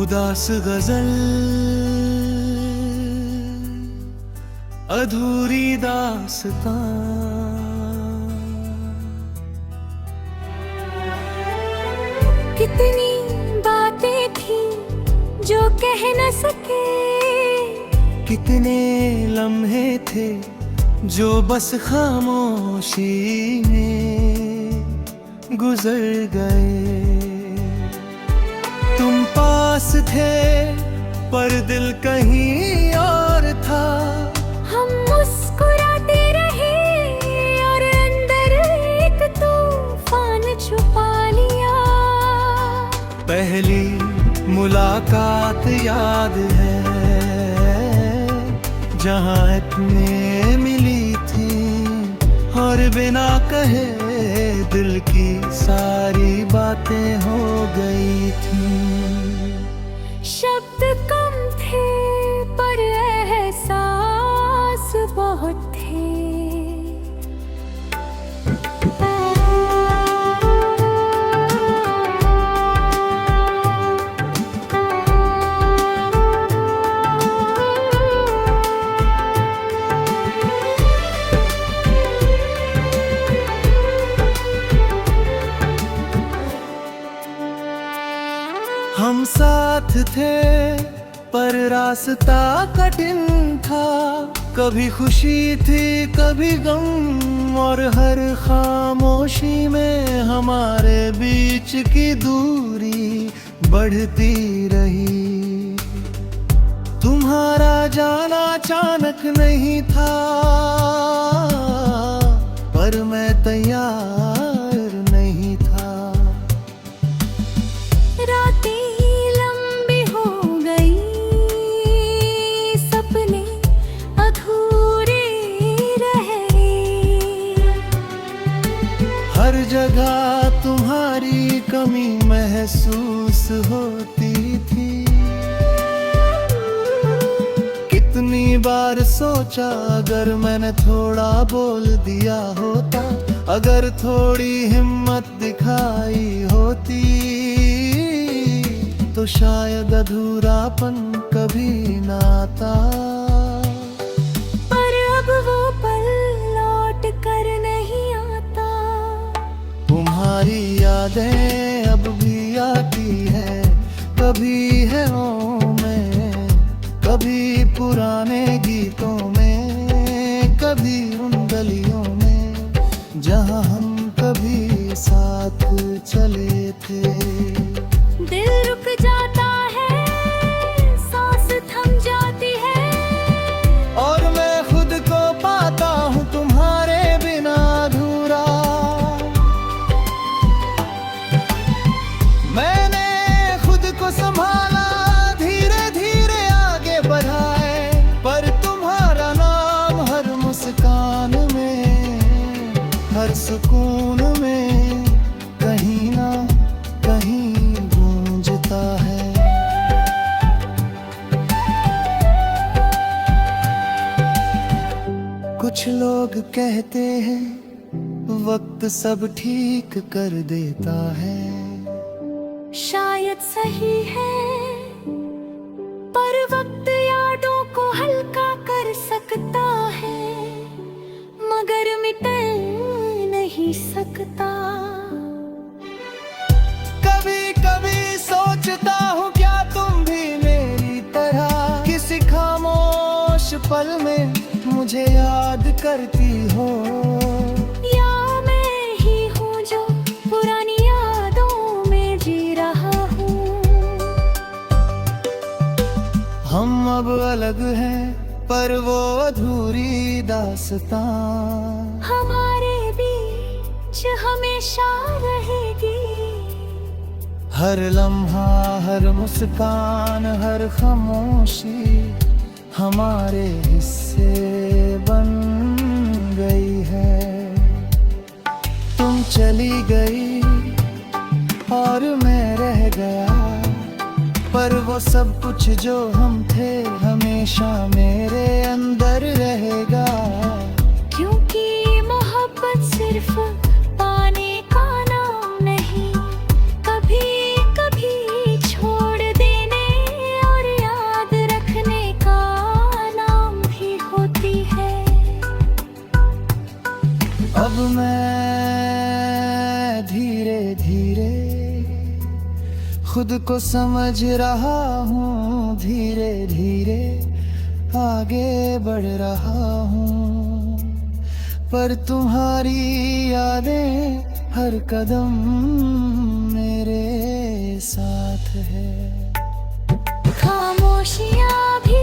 उदास गजल, अधूरी दास्तां। कितनी बातें थी जो कह न सके, कितने लम्हे थे जो बस खामोशी में गुजर गए। तुम पास थे पर दिल कहीं और था। हम मुस्कुराते रहे और अंदर एक तूफान छुपा लिया। पहली मुलाकात याद है जहाँ इतने मिली थी और बिना कहे दिल की सारी बातें हो गई थी। शब्द कम थे पर एहसास बहुत थे। हम साथ थे पर रास्ता कठिन था। कभी खुशी थी कभी गम, और हर खामोशी में हमारे बीच की दूरी बढ़ती रही। तुम्हारा जाना अचानक नहीं था पर मैं तैयार नहीं था। रातें लंबी हो गई, सपने अधूरे रह गए। हर जगह तुम्हारी कमी महसूस होती थी। कितनी बार सोचा अगर मैंने थोड़ा बोल दिया होता, अगर थोड़ी हिम्मत दिखाई होती तो शायद अधूरापन कभी ना आता। पर अब वो पल लौट कर नहीं आता। तुम्हारी यादें अब भी आती है, कभी है में, कभी पुराने गीतों में, कभी उन गलियों में जहाँ हम कभी साथ चले थे। दिल रुक जाता है, सांस थम जाती है, और मैं खुद को पाता हूँ तुम्हारे बिना अधूरा। मैंने खुद को संभाला, धीरे धीरे आगे बढ़ा है, पर तुम्हारा नाम हर मुस्कान में, हर सुकून में कहीं ना कहीं गूंजता है। कुछ लोग कहते हैं वक्त सब ठीक कर देता है। शायद सही है, पर वक्त यादों को हल्का कर सकता है, मगर मिटा नहीं सकता। कभी कभी सोचता हूँ क्या तुम भी मेरी तरह किसी खामोश पल में मुझे याद करती हो, या मैं ही हूँ जो पुरानी यादों में जी रहा हूँ। हम अब अलग हैं पर वो अधूरी दास्तां हमारे बीच हमेशा रहेगी। हर लम्हा, हर मुस्कान, हर खामोशी हमारे हिस्से बन गई है। तुम चली गई और मैं रह गया, पर वो सब कुछ जो हम थे हमेशा मेरे अंदर रहेगा। क्योंकि मोहब्बत सिर्फ पाने का नाम नहीं, कभी कभी छोड़ देने खुद को समझ रहा हूँ, धीरे धीरे आगे बढ़ रहा हूँ, पर तुम्हारी यादें हर कदम मेरे साथ है। खामोशियाँ भी